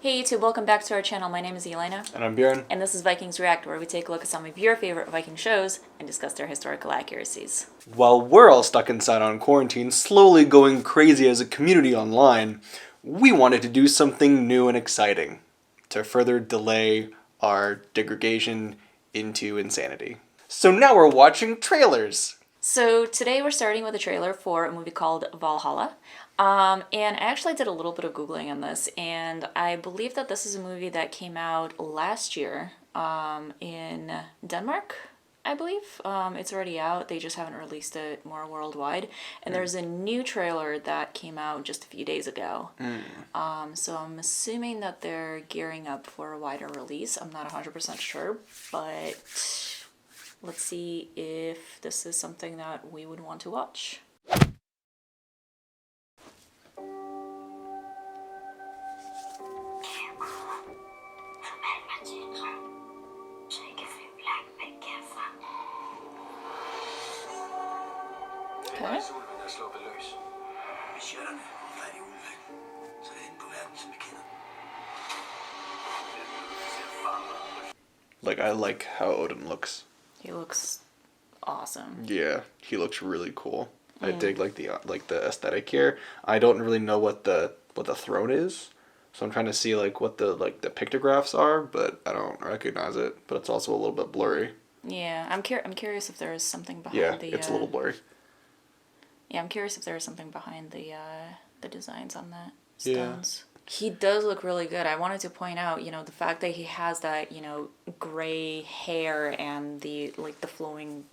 Hey YouTube, welcome back to our channel. My name is Elena. And I'm Bjorn. And this is Vikings React, where we take a look at some of your favorite Viking shows and discuss their historical accuracies. While we're all stuck inside on quarantine, slowly going crazy as a community online, we wanted to do something new and exciting to further delay our degradation into insanity. So now we're watching trailers. So today we're starting with a trailer for a movie called Valhalla. And I actually did a little bit of Googling on this, and I believe that this is a movie that came out last year in Denmark, I believe. It's already out. They just haven't released it more worldwide. And there's a new trailer that came out just a few days ago. So I'm assuming that they're gearing up for a wider release. I'm not 100% sure, but let's see if this is something that we would want to watch. Okay. Like, I like how Odin looks. He looks awesome. Yeah, he looks really cool. I dig the aesthetic here. I don't really know what the throne is, so I'm trying to see what the pictographs are, but I don't recognize it. But it's also a little bit blurry. Yeah, I'm curious if there is something behind it's a little blurry. Yeah, I'm curious if there is something behind the designs on that stones. Yeah. He does look really good. I wanted to point out, the fact that he has that, gray hair and the flowing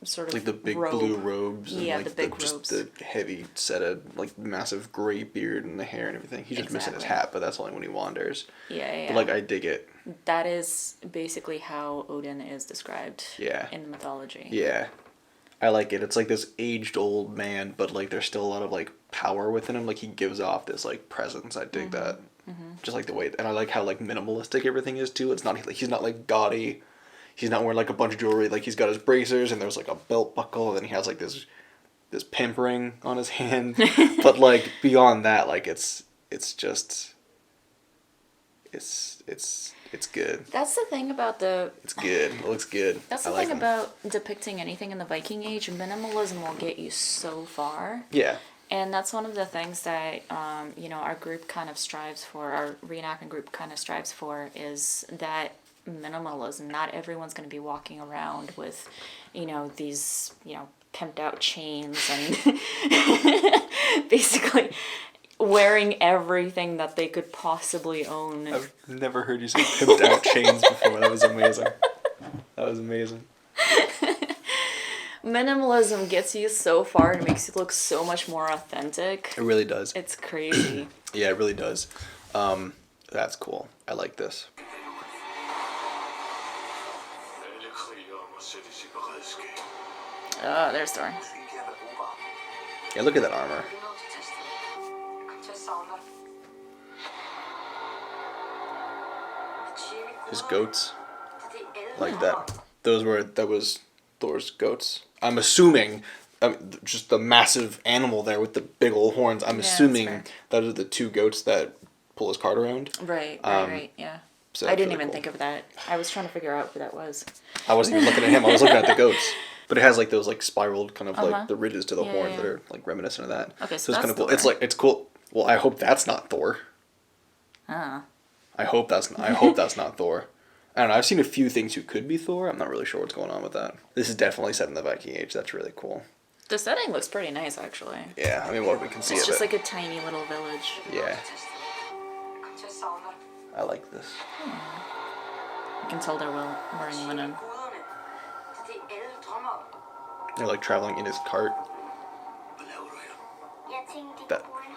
sort of the big robe. Blue robes and the big robes. Just the heavy set of massive gray beard and the hair and everything. He's just missing his hat, but that's only when he wanders. Yeah. But I dig it. That is basically how Odin is described in the mythology. Yeah. I like it. It's this aged old man, but there's still a lot of power within him. He gives off this presence. I dig that. Mm-hmm. Just the way, and I like how minimalistic everything is too. It's not he's not gaudy. He's not wearing a bunch of jewelry. He's got his bracers and there's a belt buckle, and then he has this pimp ring on his hand. But beyond that, it's good. That's the thing about It's good. It looks good. That's the thing about depicting anything in the Viking Age. Minimalism will get you so far. Yeah. And that's one of the things that, our group kind of strives for, our reenactment group kind of strives for, is that minimalism. Not everyone's going to be walking around with, these, pimped out chains and basically wearing everything that they could possibly own. I've never heard you say pimped out chains before. That was amazing. Minimalism gets you so far and makes you look so much more authentic. It really does. It's crazy. Yeah, it really does. That's cool. I like this. Oh, there's Thor. Yeah, look at that armor. His goats. That was Thor's goats. I'm assuming, just the massive animal there with the big old horns. I'm assuming those are the two goats that pull his cart around. Right, yeah. So I didn't even think of that. I was trying to figure out who that was. I wasn't even looking at him. I was looking at the goats. But it has those spiraled kind of the ridges to the horns that are reminiscent of that. Okay, so it's kind of cool. It's cool. Well, I hope that's not Thor. Ah. I hope that's not Thor. I don't know. I've seen a few things who could be Thor. I'm not really sure what's going on with that. This is definitely set in the Viking Age. That's really cool. The setting looks pretty nice, actually. Yeah, I mean, what we can see it's of just it. A tiny little village. Yeah. I like this. You can tell they're wearing linen. They're traveling in his cart.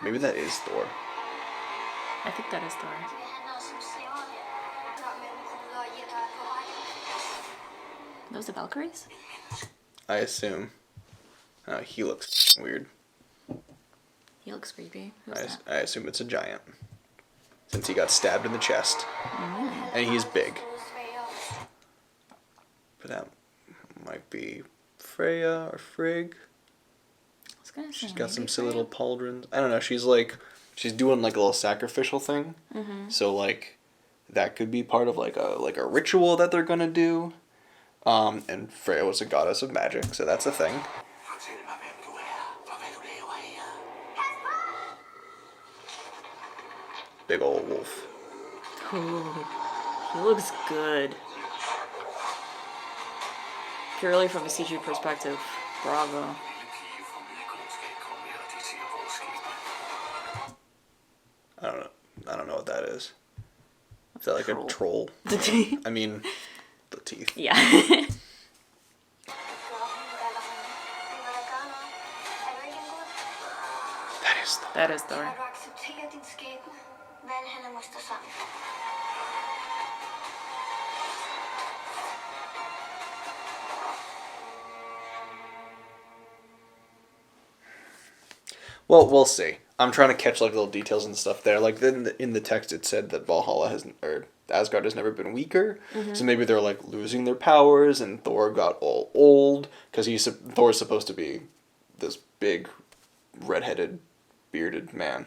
Maybe that is Thor. I think that is Thor. Are those the Valkyries? I assume. He looks weird. He looks creepy. Who's that? I assume it's a giant. Since he got stabbed in the chest. And he's big. But that might be Freya or Frigg. I was gonna say She's got some maybe silly Freya. little pauldrons. I don't know. She's like she's doing like a little sacrificial thing. So like that could be part of like a ritual that they're gonna do. And Freya was a goddess of magic, so that's a thing. Big old wolf. Ooh, he looks good. Purely from a CG perspective, bravo. I don't know what that is. Is that like a troll? I mean, the teeth. Yeah. That is Thor. That is Thor. Well, we'll see. I'm trying to catch like little details and stuff there. Like in the text, it said that Valhalla or Asgard has never been weaker. So maybe they're like losing their powers, and Thor got all old because Thor's supposed to be this big, redheaded, bearded man,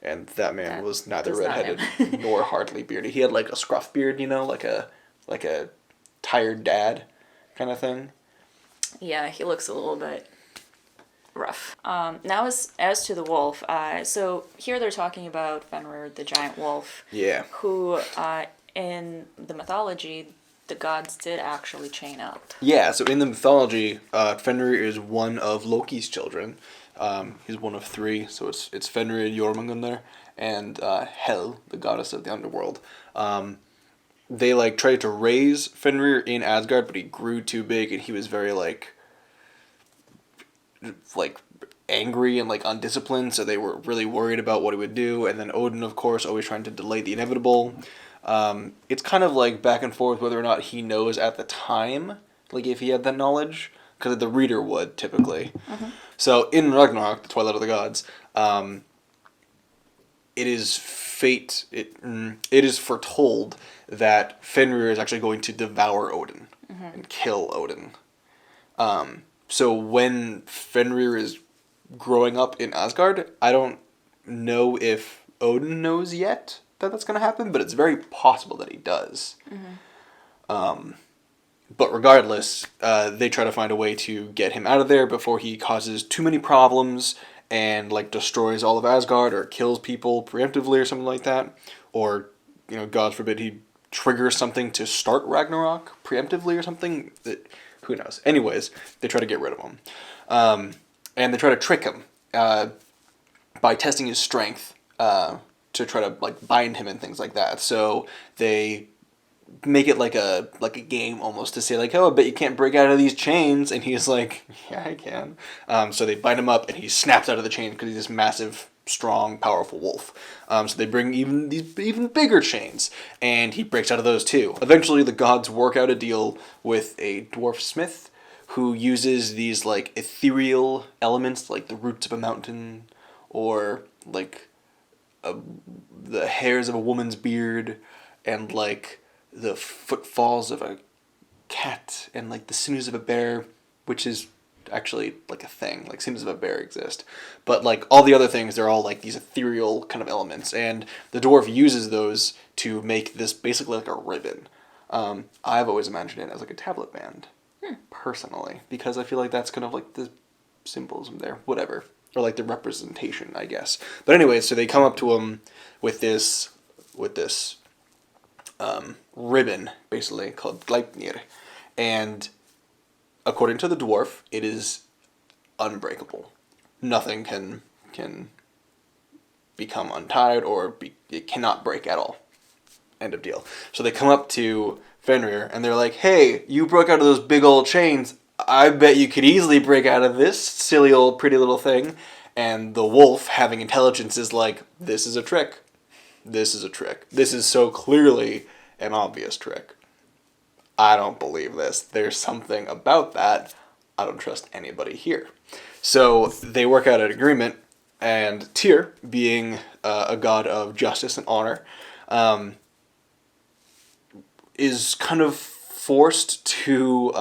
and that man was neither redheaded nor hardly bearded. He had like a scruff beard, like a tired dad kind of thing. Yeah, he looks a little bit rough. Now as to the wolf, so here they're talking about Fenrir, the giant wolf. Yeah. Who, in the mythology, the gods did actually chain up. Yeah, so in the mythology, Fenrir is one of Loki's children. He's one of 3, so it's Fenrir, Jormungandr, and Hel, the goddess of the underworld. They like tried to raise Fenrir in Asgard, but he grew too big, and he was very like angry and like undisciplined, so they were really worried about what he would do. And then Odin, of course, always trying to delay the inevitable. It's kind of like back and forth whether or not he knows at the time, like if he had that knowledge, because the reader would typically. So in Ragnarok, the Twilight of the Gods, it is fate. It is foretold that Fenrir is actually going to devour Odin and kill Odin. So when Fenrir is growing up in Asgard, I don't know if Odin knows yet that that's going to happen, but it's very possible that he does. But regardless, they try to find a way to get him out of there before he causes too many problems and like destroys all of Asgard or kills people preemptively or something like that. Or, God forbid, he triggers something to start Ragnarok preemptively or something. Who knows? Anyways, they try to get rid of him. And they try to trick him by testing his strength to try to like bind him and things like that. So they make it like a game almost to say like, oh, I bet you can't break out of these chains. And he's like, yeah, I can. So they bind him up and he snaps out of the chains because he's this massive, strong, powerful wolf. So they bring even bigger chains, and he breaks out of those too. Eventually, the gods work out a deal with a dwarf smith who uses these like ethereal elements, like the roots of a mountain, or like the hairs of a woman's beard, and like the footfalls of a cat, and like the sinews of a bear, which is actually like a thing. Like sinews of a bear exist, but like all the other things, they're all like these ethereal kind of elements, and the dwarf uses those to make this basically like a ribbon. I've always imagined it as like a tablet band, personally, because I feel like that's kind of like the symbolism there, whatever, or like the representation, I guess. But anyway, so they come up to him with this ribbon, basically called Gleipnir, and according to the dwarf, it is unbreakable. Nothing can become untied, or it cannot break at all. End of deal. So they come up to Fenrir and they're like, hey, you broke out of those big old chains. I bet you could easily break out of this silly old pretty little thing. And the wolf, having intelligence, is like, this is a trick. This is a trick. This is so clearly an obvious trick. I don't believe this. There's something about that. I don't trust anybody here. So they work out an agreement, and Tyr, being a god of justice and honor, is kind of forced to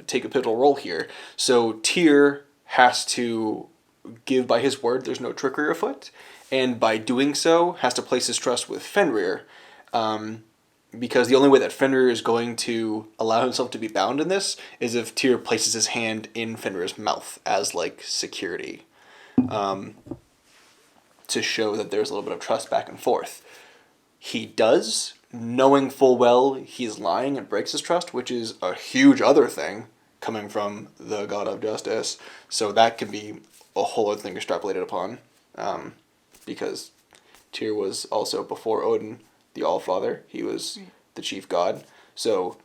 take a pivotal role here. So Tyr has to give by his word there's no trickery afoot, and by doing so has to place his trust with Fenrir, because the only way that Fenrir is going to allow himself to be bound in this is if Tyr places his hand in Fenrir's mouth as like security, to show that there's a little bit of trust back and forth. He does, knowing full well he's lying and breaks his trust, which is a huge other thing coming from the god of justice. So that can be a whole other thing extrapolated upon, because Tyr was also, before Odin, the Allfather. He was the chief god. So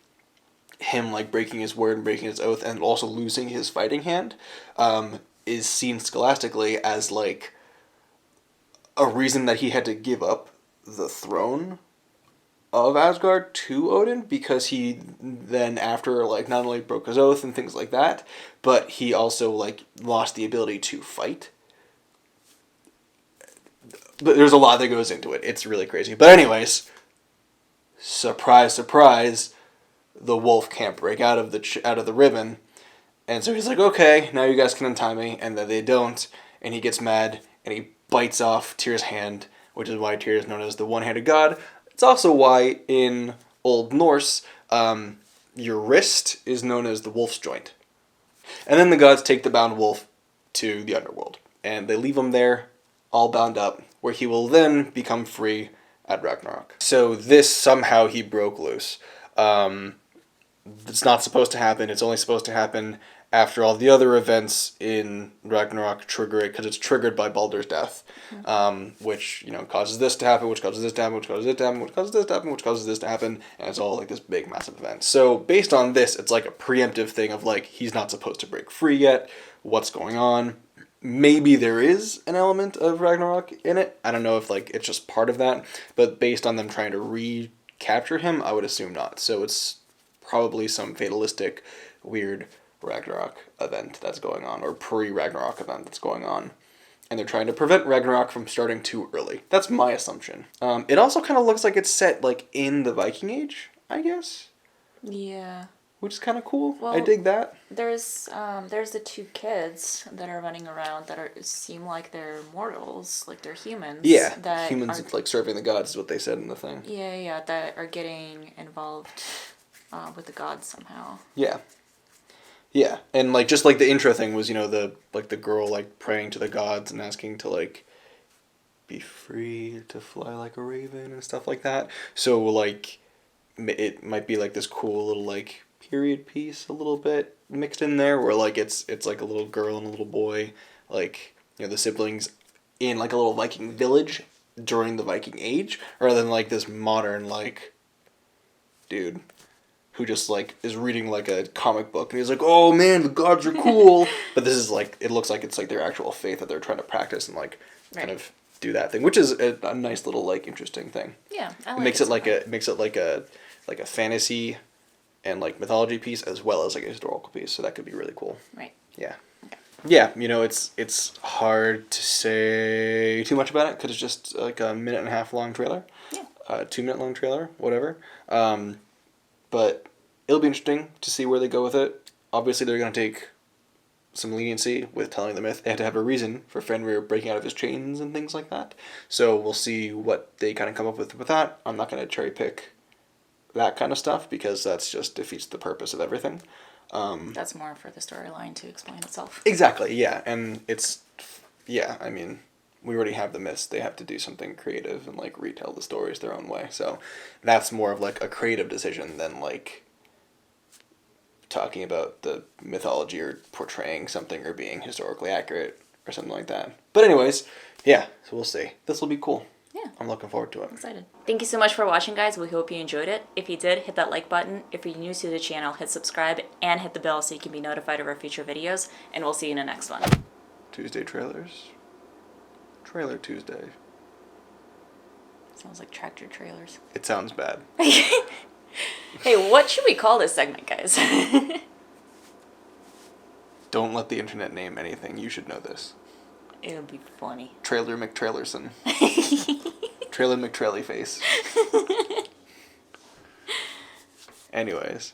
him like breaking his word and breaking his oath and also losing his fighting hand, is seen scholastically as like a reason that he had to give up the throne of Asgard to Odin, because he then, after like not only broke his oath and things like that, but he also like lost the ability to fight. But there's a lot that goes into it. It's really crazy. But anyways, surprise, surprise, the wolf can't break out of the ribbon, and so he's like, okay, now you guys can untie me, and then they don't, and he gets mad and he bites off Tyr's hand, which is why Tyr is known as the one-handed god. It's also why in Old Norse, your wrist is known as the wolf's joint. And then the gods take the bound wolf to the underworld, and they leave him there, all bound up, where he will then become free at Ragnarok. So this, somehow he broke loose. It's not supposed to happen. It's only supposed to happen after all the other events in Ragnarok trigger it, because it's triggered by Baldur's death, which, you know, causes this to happen, which causes this to happen, which causes this to happen, which causes this to happen, which causes this to happen, and it's all like this big, massive event. So based on this, it's like a preemptive thing of like, he's not supposed to break free yet, what's going on? Maybe there is an element of Ragnarok in it. I don't know if like it's just part of that, but based on them trying to recapture him, I would assume not. So it's probably some fatalistic, weird Ragnarok event that's going on, or pre-Ragnarok event that's going on, and they're trying to prevent Ragnarok from starting too early. That's my assumption. It also kind of looks like it's set like in the Viking Age, I guess. Yeah. Which is kind of cool. Well, I dig that. There's the two kids that are running around that seem like they're mortals, like they're humans. Yeah, that humans are, like serving the gods is what they said in the thing. Yeah, that are getting involved with the gods somehow. Yeah. Yeah, and like just like the intro thing was, you know, the girl like praying to the gods and asking to like be free to fly like a raven and stuff like that. So like it might be like this cool little like period piece a little bit mixed in there, where like it's like a little girl and a little boy, like, you know, the siblings in like a little Viking village during the Viking Age, rather than like this modern like dude who just like is reading like a comic book and he's like, oh man, the gods are cool. But this is like, it looks like it's like their actual faith that they're trying to practice and like kind of do that thing, which is a nice little like interesting thing. Yeah, I like it makes it like a fantasy and like mythology piece as well as like a historical piece, so that could be really cool. Right. Yeah. Okay. Yeah, you know, it's hard to say too much about it because it's just like a 1.5-minute long trailer. Yeah. 2-minute long trailer, whatever. But it'll be interesting to see where they go with it. Obviously, they're going to take some leniency with telling the myth. They have to have a reason for Fenrir breaking out of his chains and things like that. So we'll see what they kind of come up with that. I'm not going to cherry pick that kind of stuff because that's just defeats the purpose of everything. That's more for the storyline to explain itself. Exactly, yeah. And I mean, we already have the myths. They have to do something creative and like retell the stories their own way. So that's more of like a creative decision than like talking about the mythology or portraying something or being historically accurate or something like that. But anyways, yeah, so we'll see. This will be cool. Yeah. I'm looking forward to it. I'm excited. Thank you so much for watching, guys. We hope you enjoyed it. If you did, hit that like button. If you're new to the channel, hit subscribe and hit the bell so you can be notified of our future videos. And we'll see you in the next one. Tuesday trailers. Trailer Tuesday. Sounds like tractor trailers. It sounds bad. Hey, what should we call this segment, guys? Don't let the internet name anything. You should know this. It would be funny. Trailer McTrailerson. Trailer McTraily face. Anyways.